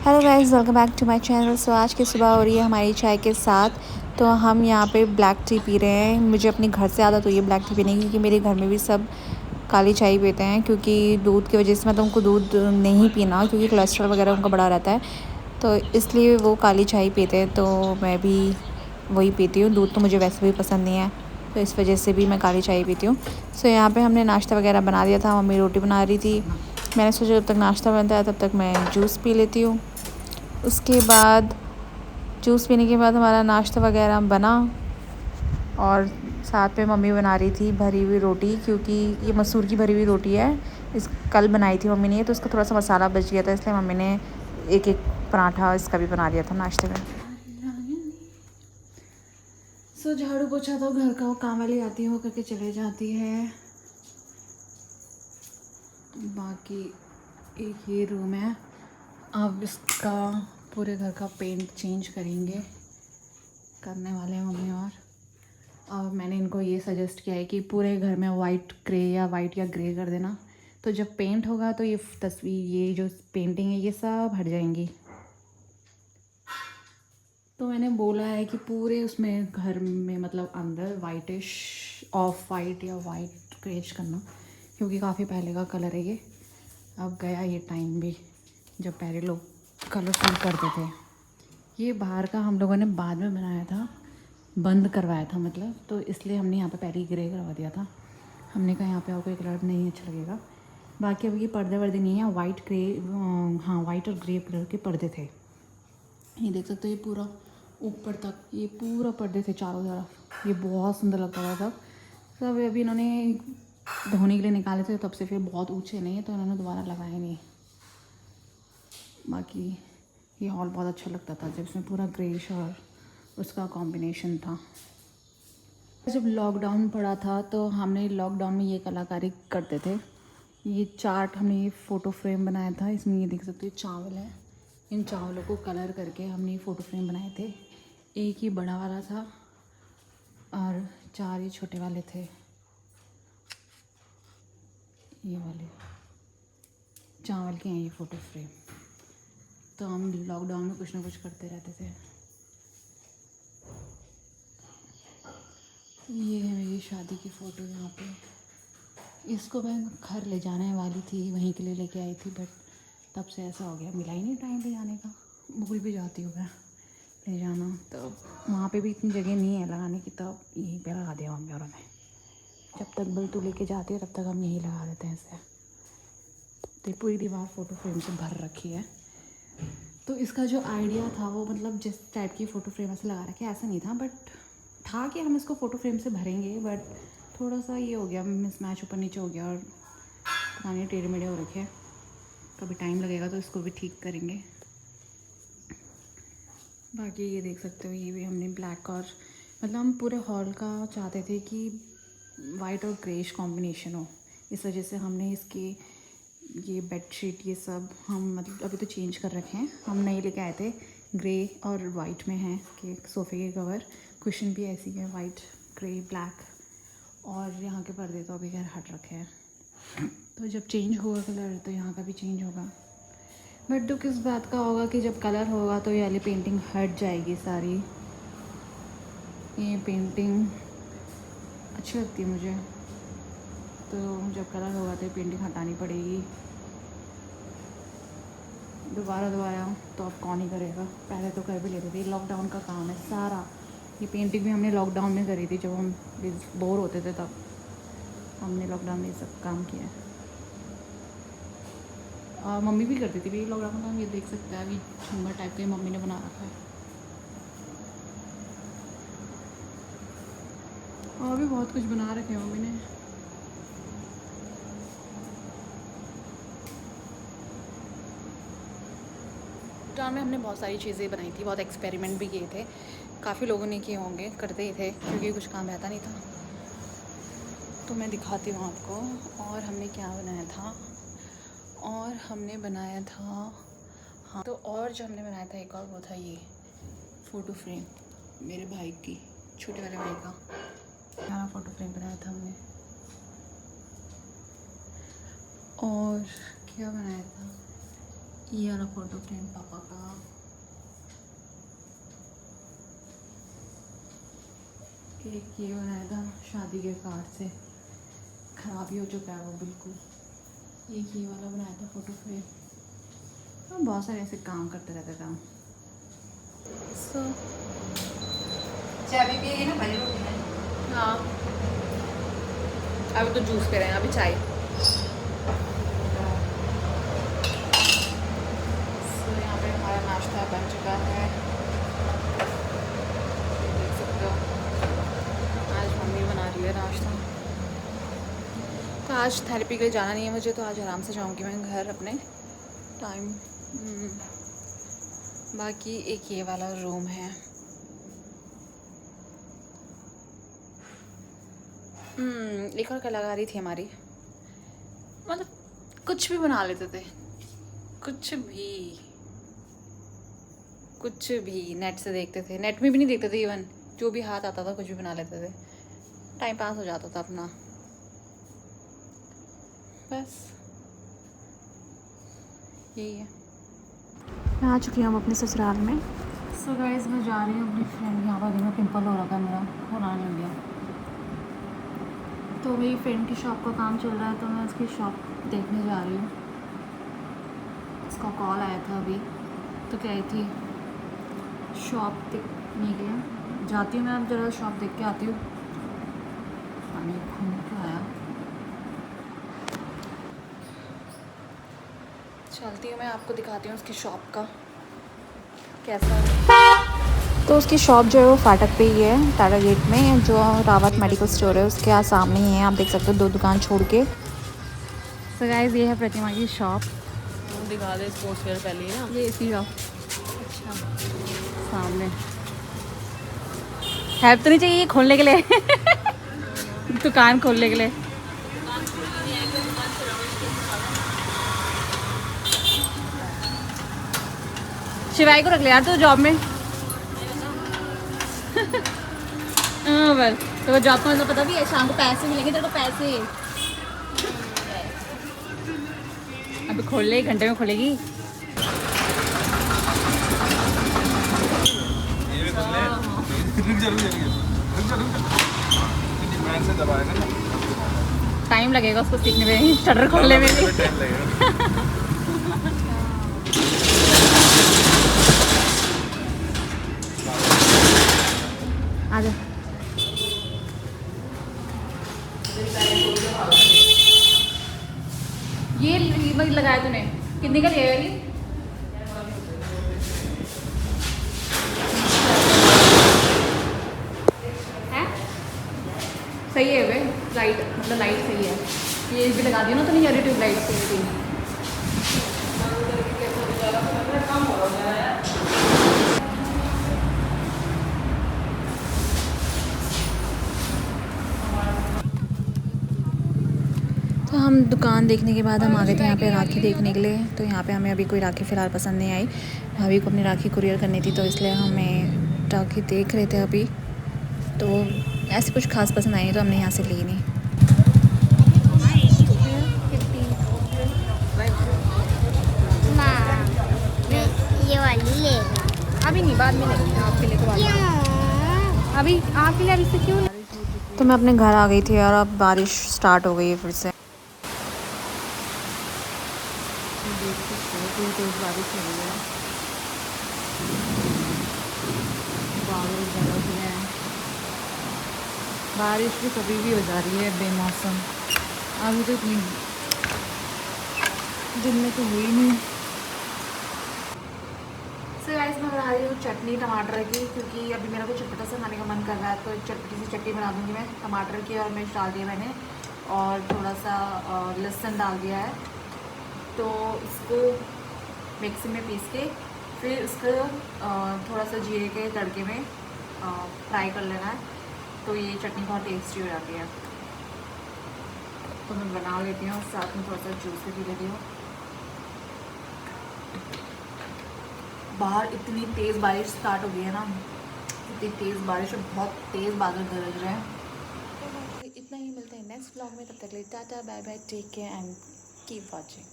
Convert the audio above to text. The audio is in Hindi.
Hello guys, welcome back to my channel. So आज की सुबह हो रही है हमारी चाय के साथ। तो हम यहाँ पे ब्लैक टी पी रहे हैं। मुझे अपने घर से आदत हुई है ब्लैक टी पीने की, क्योंकि मेरे घर में भी सब काली चाय पीते हैं। क्योंकि दूध की वजह से मतलब उनको दूध नहीं पीना, क्योंकि कोलेस्ट्रॉल वगैरह उनका बढ़ा रहता है, तो इसलिए वो काली चाय पीते हैं। तो मैं भी वही पीती हूँ। दूध तो मुझे वैसे भी पसंद नहीं है, तो इस वजह से भी मैं काली चाय पीती हूँ। सो यहाँ पे हमने नाश्ता वगैरह बना दिया था। मम्मी रोटी बना रही थी। मैंने सोचा जब तक नाश्ता बनता है तब तक मैं जूस पी लेती हूँ। उसके बाद जूस पीने के बाद हमारा नाश्ता वगैरह बना, और साथ में मम्मी बना रही थी भरी हुई रोटी, क्योंकि ये मसूर की भरी हुई रोटी है। इस कल बनाई थी मम्मी ने, तो उसका थोड़ा सा मसाला बच गया था, इसलिए मम्मी ने एक एक पराठा इसका भी बना दिया था नाश्ते में। सो झाड़ू पोछा तो घर का वो काम वाली आती है वो करके चले जाती है। बाकी एक ये रूम है। अब इसका पूरे घर का पेंट चेंज करने वाले हैं मम्मी। और मैंने इनको ये सजेस्ट किया है कि पूरे घर में वाइट ग्रे या वाइट या ग्रे कर देना, तो जब पेंट होगा तो ये तस्वीर, ये जो पेंटिंग है, ये सब हट जाएंगी। तो मैंने बोला है कि पूरे उसमें घर में मतलब अंदर वाइटिश, ऑफ वाइट या वाइट ग्रेज करना, क्योंकि काफ़ी पहले का कलर है ये। अब गया ये टाइम भी जब पहले लोग कलरफुल करते थे। ये बाहर का हम लोगों ने बाद में बनाया था, बंद करवाया था मतलब, तो इसलिए हमने यहाँ पे पहले ही ग्रे करवा दिया था। हमने कहा यहाँ पे और कोई कलर नहीं अच्छा लगेगा। बाकी अब ये पर्दे वर्दे नहीं है, वाइट ग्रे, हाँ वाइट और ग्रे कलर के पर्दे थे। ये देख सकते हो, ये पूरा ऊपर तक ये पूरा पर्दे थे चारों तरफ। ये बहुत सुंदर लगता था सब। सब अभी इन्होंने धोने के लिए निकाले थे, तब से फिर बहुत ऊँचे नहीं है, तो इन्होंने दोबारा लगाए नहीं। बाकी ये हॉल बहुत अच्छा लगता था जब इसमें पूरा ग्रेश और उसका कॉम्बिनेशन था। जब लॉकडाउन पड़ा था तो हमने लॉकडाउन में ये कलाकारी करते थे। ये चार्ट, हमने ये फ़ोटो फ्रेम बनाया था। इसमें ये देख सकते हो चावल है, इन चावलों को कलर करके हमने ये फ़ोटो फ्रेम बनाए थे। एक ही बड़ा वाला था और 4 ये छोटे वाले थे। ये वाले चावल के हैं ये फ़ोटो फ्रेम। तो हम लॉकडाउन में कुछ ना कुछ करते रहते थे। ये है मेरी शादी की फ़ोटो यहाँ पे। इसको मैं घर ले जाने वाली थी, वहीं के लिए लेके आई थी, बट तब से ऐसा हो गया, मिला ही नहीं टाइम ले जाने का। भूल भी जाती हूँ मैं ले जाना, तो वहाँ पे भी इतनी जगह नहीं है लगाने की, तब यहीं पे लगा दिया मम्मी औरों ने। जब तक बल्तू लेके जाती है तब तक हम यहीं लगा देते हैं इसे। तो ये पूरी दीवार फ़ोटो फ्रेम से भर रखी है। तो इसका जो आइडिया था वो मतलब जिस टाइप की फ़ोटो फ्रेम ऐसे लगा रखे ऐसा नहीं था, बट था कि हम इसको फ़ोटो फ्रेम से भरेंगे, बट थोड़ा सा ये हो गया, मिसमैच ऊपर नीचे हो गया और पुराने टेढ़े मेढ़े हो रखे। कभी टाइम लगेगा तो इसको भी ठीक करेंगे। बाकी ये देख सकते हो, ये भी हमने ब्लैक और मतलब हम पूरे हॉल का चाहते थे कि वाइट और ग्रेश कॉम्बिनेशन हो, इस वजह से हमने इसके ये बेडशीट ये सब हम मतलब अभी तो चेंज कर रखे हैं। हम नए लेके आए थे, ग्रे और वाइट में हैं इसके सोफ़े के कवर। कुशन भी ऐसी है, वाइट ग्रे ब्लैक। और यहाँ के पर्दे तो अभी खैर हट रखे हैं, तो जब चेंज होगा कलर तो यहाँ का भी चेंज होगा। बट दुख इस बात का होगा कि जब कलर होगा तो ये वाली पेंटिंग हट जाएगी सारी। ये पेंटिंग अच्छी लगती है मुझे, तो जब कलर होगा तो ये पेंटिंग हटानी पड़ेगी दोबारा तो अब कौन ही करेगा। पहले तो कर भी लेते थे, लॉकडाउन का काम है सारा। ये पेंटिंग भी हमने लॉकडाउन में करी थी, जब हम बोर होते थे तब हमने लॉकडाउन में ये सब काम किया है। मम्मी भी करती थी भाई लॉकडाउन में। ये देख सकते हैं अभी झूमर टाइप का मम्मी ने बना रखा है। और भी बहुत कुछ बना रखे हैं मम्मी ने। लॉकडाउन में हमने बहुत सारी चीज़ें बनाई थी, बहुत एक्सपेरिमेंट भी किए थे। काफ़ी लोगों ने किए होंगे, करते ही थे क्योंकि कुछ काम रहता नहीं था। तो मैं दिखाती हूँ आपको। और हमने क्या बनाया था, और हमने बनाया था, हाँ तो और जो हमने बनाया था एक और वो था ये फ़ोटो फ्रेम, मेरे भाई की, छोटे वाले भाई का यहाँ फ़ोटो फ्रेम बनाया था हमने। और क्या बनाया था, ये वाला फोटो फ्रेम पापा का। केक ये बनाया था शादी के कार्ड से, ख़राब ही हो चुका है वो बिल्कुल। ये वाला बनाया था फोटो फ्रेम। तो बहुत सारे ऐसे काम करते रहते थे हम। सो चाय भी पिएगी ना भाई रोटी में? हाँ, अभी तो जूस पे रहे हैं, अभी चाय। सो यहाँ पे हमारा नाश्ता बन चुका है, देख सकते हो। आज मम्मी बना रही है नाश्ता। तो आज थेरेपी के लिए जाना नहीं है मुझे, तो आज आराम से जाऊंगी मैं घर अपने टाइम। बाकी एक ये वाला रूम है। एक और कलाकारी थी हमारी, मतलब कुछ भी बना लेते थे, कुछ भी नेट से देखते थे, नेट में भी नहीं देखते थे, इवन जो भी हाथ आता था कुछ भी बना लेते थे, टाइम पास हो जाता था अपना। बस यही है। मैं आ चुकी हूँ अपने ससुराल में। सो गाइस मैं जा रही हूँ अपनी फ्रेंड, यहाँ पर पिंपल हो रखा है मेरा, पुराना हो गया। तो मेरी फ्रेंड की शॉप का काम चल रहा है, तो मैं उसकी शॉप देखने जा रही हूँ। उसका कॉल आया था अभी, तो कह रही थी शॉप देखने के लिए जाती हूँ मैं, अब ज़रा शॉप देख के आती हूँ। पानी घूम के आया, चलती हूँ मैं, आपको दिखाती हूँ उसकी शॉप का कैसा है। तो उसकी शॉप जो है वो फाटक पे ही है, टाटा गेट में, जो रावत मेडिकल स्टोर है उसके सामने ही है। आप देख सकते हो 2 दुकान छोड़ के। सो गाइस ये है प्रतिमा की शॉप। दिखा दे स्पोर्ट्स वेयर पहले ना, ये इसकी शॉप अच्छा सामने। हेल्प तो नहीं चाहिए खोलने के लिए दुकान खोलने के लिए। शिवाई को रख लिया यार तो जॉब में हाँ बस, तो जॉब का मतलब पता भी है, शाम को पैसे मिलेंगे तेरे को, पैसे। अभी खोल ले, 1 घंटे में खोलेगी। टाइम लगेगा उसको सीखने में, शटर खोलने में भी आजा। ये लगाया तूने, कितने का लिया ये? है सही है वे, लाइट मतलब लाइट सही है। ये भी लगा दिया ना, तो नहीं यार ट्यूब लाइट सही थी। तो हम दुकान देखने के बाद हम आ गए थे यहाँ पे राखी देखने के लिए। तो यहाँ पे हमें अभी कोई राखी फ़िलहाल पसंद नहीं आई, भाभी को अपनी राखी कुरियर करनी थी, तो इसलिए हमें राखी देख रहे थे अभी। तो ऐसे कुछ खास पसंद आई तो हमने यहाँ से ली नहीं। ये वाली ले, अभी नहीं, बाद में लेंगे, आपके लिए तो बाद में। अभी आपके लिए अभी से क्यों? तो मैं अपने घर आ गई थी और अब बारिश स्टार्ट हो गई है फिर से। तेज बारिश हो रही है, बादल ज़्यादा भी है, बारिश भी कभी भी हो जा रही है बेमौसम। अभी तो इतनी दिन में तो हुई नहीं। सो गाइस मैं बना रही हूँ चटनी टमाटर की, क्योंकि अभी मेरा कुछ चटपटा सा खाने का मन कर रहा है, तो चटपटी सी चटनी बना दूँगी मैं। टमाटर की और मिर्च डाल दिया मैंने, और थोड़ा सा लहसुन डाल दिया है। तो इसको मिक्सी में पीस के फिर उसको थोड़ा सा जीरे के तड़के में फ्राई कर लेना है, तो ये चटनी बहुत टेस्टी हो जाती है। तो मैं बना लेती हूँ, साथ में थोड़ा सा जूस भी पी लेती हूँ। बाहर इतनी तेज़ बारिश स्टार्ट हो गई है ना, इतनी तेज़ बारिश और बहुत तेज़ बादल गरज रहे हैं। इतना ही, मिलते हैं नेक्स्ट व्लॉग में, तब तक के लिए tata bye bye, take care and keep watching.